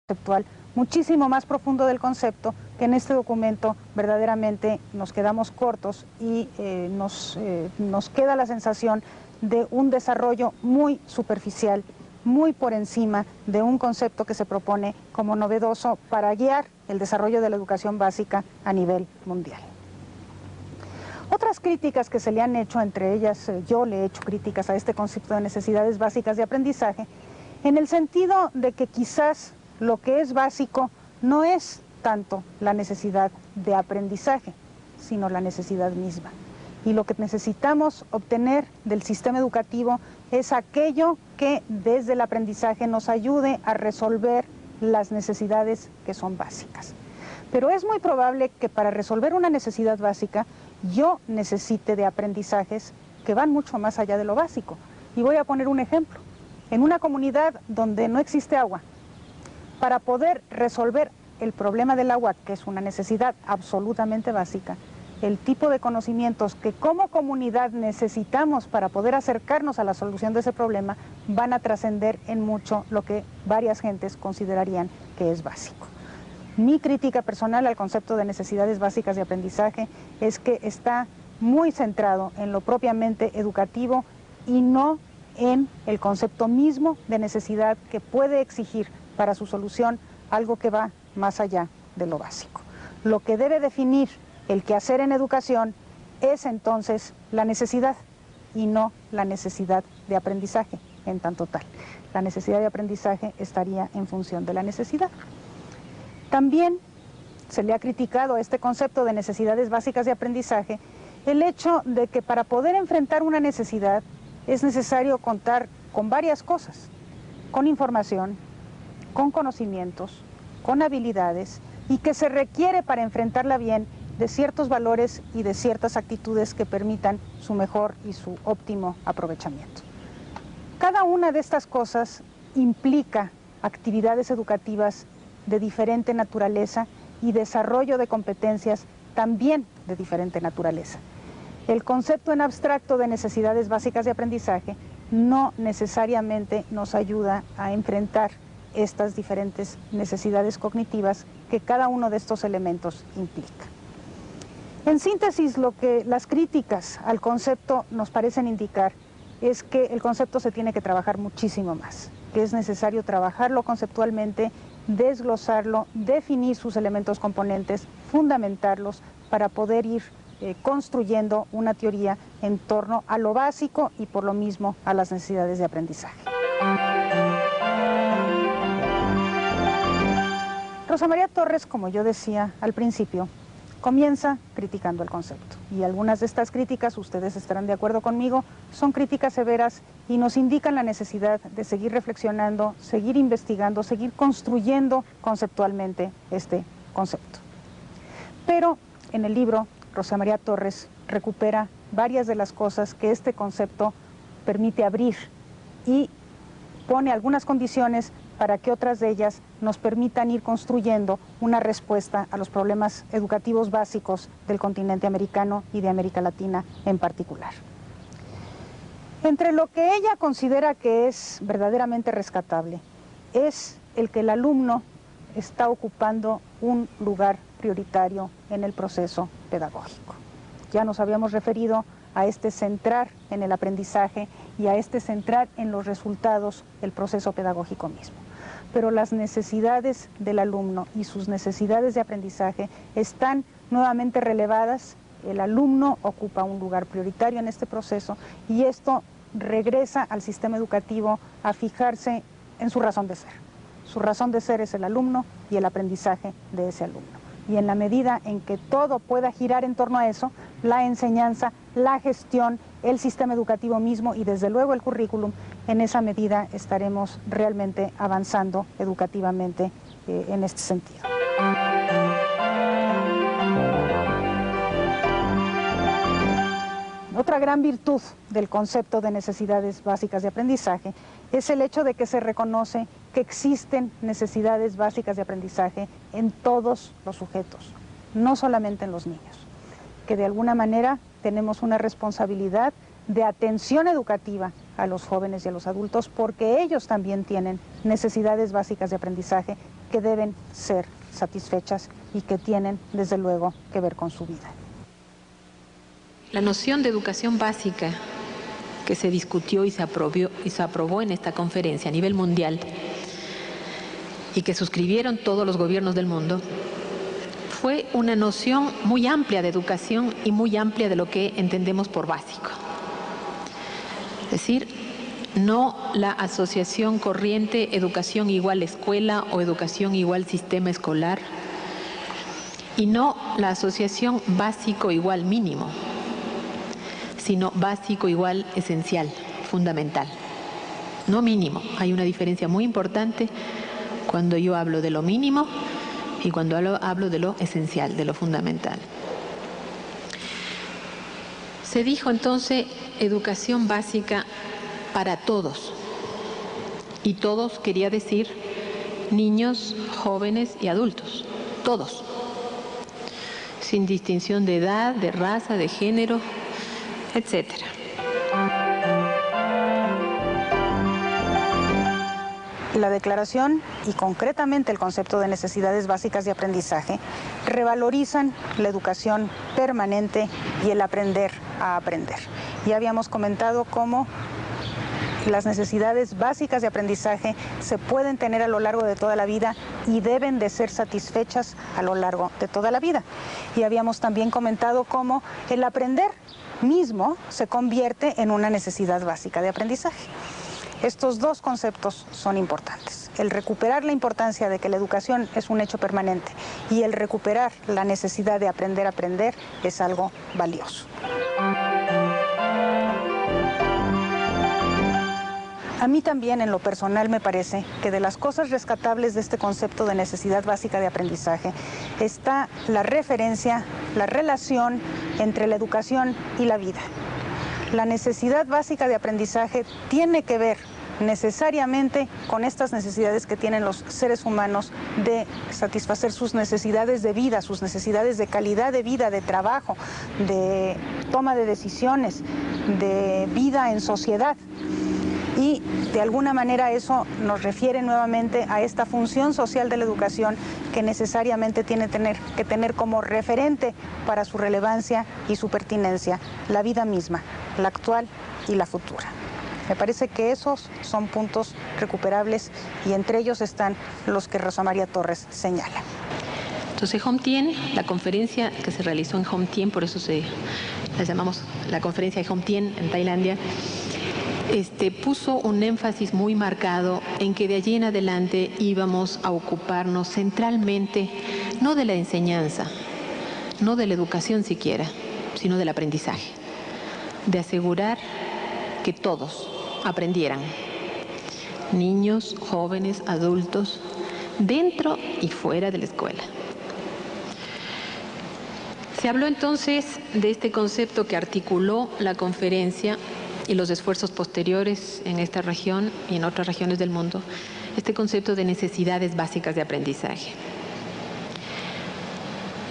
conceptual muchísimo más profundo del concepto, que en este documento verdaderamente nos quedamos cortos y nos queda la sensación de un desarrollo muy superficial, muy por encima de un concepto que se propone como novedoso para guiar el desarrollo de la educación básica a nivel mundial. Otras críticas que se le han hecho, entre ellas yo le he hecho críticas a este concepto de necesidades básicas de aprendizaje, en el sentido de que quizás lo que es básico no es tanto la necesidad de aprendizaje, sino la necesidad misma. Y lo que necesitamos obtener del sistema educativo es aquello que desde el aprendizaje nos ayude a resolver las necesidades que son básicas. Pero es muy probable que para resolver una necesidad básica yo necesite de aprendizajes que van mucho más allá de lo básico. Y voy a poner un ejemplo. En una comunidad donde no existe agua, para poder resolver el problema del agua, que es una necesidad absolutamente básica, el tipo de conocimientos que como comunidad necesitamos para poder acercarnos a la solución de ese problema van a trascender en mucho lo que varias gentes considerarían que es básico. Mi crítica personal al concepto de necesidades básicas de aprendizaje es que está muy centrado en lo propiamente educativo y no en el concepto mismo de necesidad que puede exigir para su solución algo que va más allá de lo básico. Lo que debe definir el quehacer en educación es entonces la necesidad y no la necesidad de aprendizaje en tanto tal. La necesidad de aprendizaje estaría en función de la necesidad. También se le ha criticado a este concepto de necesidades básicas de aprendizaje el hecho de que para poder enfrentar una necesidad es necesario contar con varias cosas, con información, con conocimientos, con habilidades, y que se requiere para enfrentarla bien de ciertos valores y de ciertas actitudes que permitan su mejor y su óptimo aprovechamiento. Cada una de estas cosas implica actividades educativas de diferente naturaleza y desarrollo de competencias también de diferente naturaleza. El concepto en abstracto de necesidades básicas de aprendizaje no necesariamente nos ayuda a enfrentar estas diferentes necesidades cognitivas que cada uno de estos elementos implica. En síntesis, lo que las críticas al concepto nos parecen indicar es que el concepto se tiene que trabajar muchísimo más, que es necesario trabajarlo conceptualmente, desglosarlo, definir sus elementos componentes, fundamentarlos para poder ir construyendo una teoría en torno a lo básico y por lo mismo a las necesidades de aprendizaje. Rosa María Torres, como yo decía al principio, comienza criticando el concepto. Y algunas de estas críticas, ustedes estarán de acuerdo conmigo, son críticas severas y nos indican la necesidad de seguir reflexionando, seguir investigando, seguir construyendo conceptualmente este concepto. Pero en el libro, Rosa María Torres recupera varias de las cosas que este concepto permite abrir y pone algunas condiciones para que otras de ellas nos permitan ir construyendo una respuesta a los problemas educativos básicos del continente americano y de América Latina en particular. Entre lo que ella considera que es verdaderamente rescatable es el que el alumno está ocupando un lugar prioritario en el proceso pedagógico. Ya nos habíamos referido a este centrar en el aprendizaje y a este centrar en los resultados del proceso pedagógico mismo. Pero las necesidades del alumno y sus necesidades de aprendizaje están nuevamente relevadas. El alumno ocupa un lugar prioritario en este proceso y esto regresa al sistema educativo a fijarse en su razón de ser. Su razón de ser es el alumno y el aprendizaje de ese alumno. Y en la medida en que todo pueda girar en torno a eso, la enseñanza, la gestión, el sistema educativo mismo y desde luego el currículum, en esa medida estaremos realmente avanzando educativamente en este sentido. Otra gran virtud del concepto de necesidades básicas de aprendizaje es el hecho de que se reconoce que existen necesidades básicas de aprendizaje en todos los sujetos, no solamente en los niños, que de alguna manera tenemos una responsabilidad de atención educativa a los jóvenes y a los adultos porque ellos también tienen necesidades básicas de aprendizaje que deben ser satisfechas y que tienen, desde luego, que ver con su vida. La noción de educación básica que se discutió y se aprobó en esta conferencia a nivel mundial y que suscribieron todos los gobiernos del mundo, fue una noción muy amplia de educación y muy amplia de lo que entendemos por básico. Es decir, no la asociación corriente educación igual escuela o educación igual sistema escolar, y no la asociación básico igual mínimo, sino básico igual esencial, fundamental. No mínimo, hay una diferencia muy importante cuando yo hablo de lo mínimo y cuando hablo de lo esencial, de lo fundamental. Se dijo entonces educación básica para todos, y todos quería decir niños, jóvenes y adultos, todos, sin distinción de edad, de raza, de género, etcétera. La declaración y concretamente el concepto de necesidades básicas de aprendizaje revalorizan la educación permanente y el aprender a aprender. Ya habíamos comentado cómo las necesidades básicas de aprendizaje se pueden tener a lo largo de toda la vida y deben de ser satisfechas a lo largo de toda la vida. Y habíamos también comentado cómo el aprender mismo se convierte en una necesidad básica de aprendizaje. Estos dos conceptos son importantes. El recuperar la importancia de que la educación es un hecho permanente y el recuperar la necesidad de aprender a aprender es algo valioso. A mí también, en lo personal, me parece que de las cosas rescatables de este concepto de necesidad básica de aprendizaje está la referencia, la relación entre la educación y la vida. La necesidad básica de aprendizaje tiene que ver necesariamente con estas necesidades que tienen los seres humanos de satisfacer sus necesidades de vida, sus necesidades de calidad de vida, de trabajo, de toma de decisiones, de vida en sociedad. Y de alguna manera eso nos refiere nuevamente a esta función social de la educación que necesariamente tiene que tener como referente para su relevancia y su pertinencia la vida misma, la actual y la futura. Me parece que esos son puntos recuperables y entre ellos están los que Rosa María Torres señala. Entonces, Hom Thien, la conferencia que se realizó en Hom Thien, por eso la llamamos la conferencia de Hom Thien en Tailandia, puso un énfasis muy marcado en que de allí en adelante íbamos a ocuparnos centralmente no de la enseñanza, no de la educación siquiera, sino del aprendizaje, de asegurar que todos aprendieran, niños, jóvenes, adultos, dentro y fuera de la escuela. Se habló entonces de este concepto que articuló la conferencia y los esfuerzos posteriores en esta región y en otras regiones del mundo, este concepto de necesidades básicas de aprendizaje,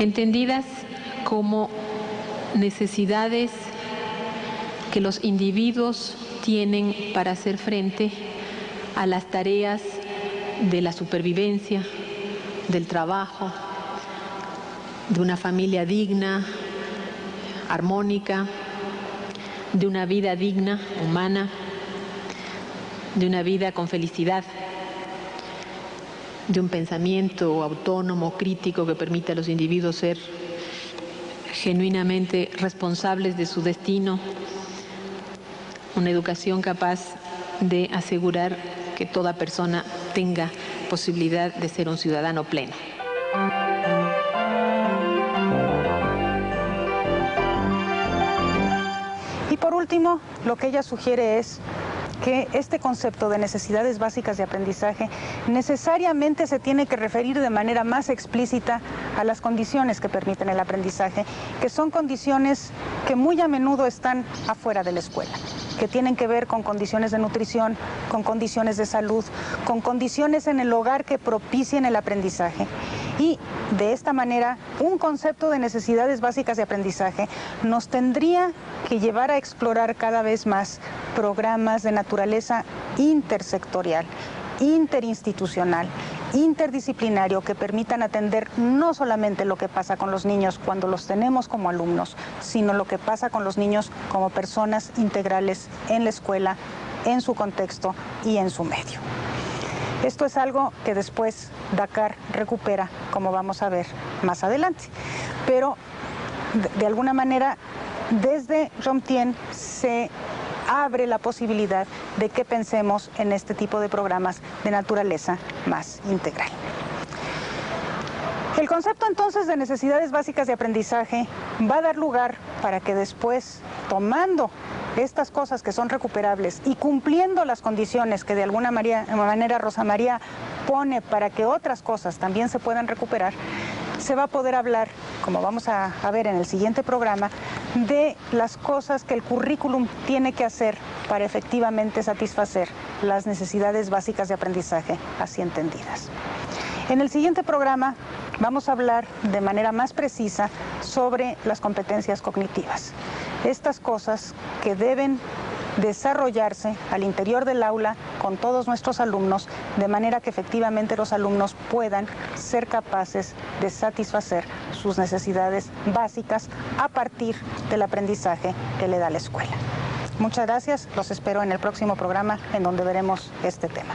entendidas como necesidades que los individuos tienen para hacer frente a las tareas de la supervivencia, del trabajo, de una familia digna, armónica, de una vida digna, humana, de una vida con felicidad, de un pensamiento autónomo, crítico, que permita a los individuos ser genuinamente responsables de su destino, una educación capaz de asegurar que toda persona tenga posibilidad de ser un ciudadano pleno. Y por último, lo que ella sugiere es que este concepto de necesidades básicas de aprendizaje necesariamente se tiene que referir de manera más explícita a las condiciones que permiten el aprendizaje, que son condiciones que muy a menudo están afuera de la escuela, que tienen que ver con condiciones de nutrición, con condiciones de salud, con condiciones en el hogar que propicien el aprendizaje. Y de esta manera, un concepto de necesidades básicas de aprendizaje nos tendría que llevar a explorar cada vez más programas de naturaleza intersectorial, interinstitucional, interdisciplinario que permitan atender no solamente lo que pasa con los niños cuando los tenemos como alumnos, sino lo que pasa con los niños como personas integrales en la escuela, en su contexto y en su medio. Esto es algo que después Dakar recupera, como vamos a ver más adelante. Pero de alguna manera, desde Romtien se abre la posibilidad de que pensemos en este tipo de programas de naturaleza más integral. El concepto entonces de necesidades básicas de aprendizaje va a dar lugar para que después, tomando estas cosas que son recuperables y cumpliendo las condiciones que de alguna manera Rosa María pone para que otras cosas también se puedan recuperar, se va a poder hablar, como vamos a ver en el siguiente programa, de las cosas que el currículum tiene que hacer para efectivamente satisfacer las necesidades básicas de aprendizaje así entendidas. En el siguiente programa vamos a hablar de manera más precisa sobre las competencias cognitivas. Estas cosas que deben desarrollarse al interior del aula con todos nuestros alumnos, de manera que efectivamente los alumnos puedan ser capaces de satisfacer sus necesidades básicas a partir del aprendizaje que le da la escuela. Muchas gracias, los espero en el próximo programa en donde veremos este tema.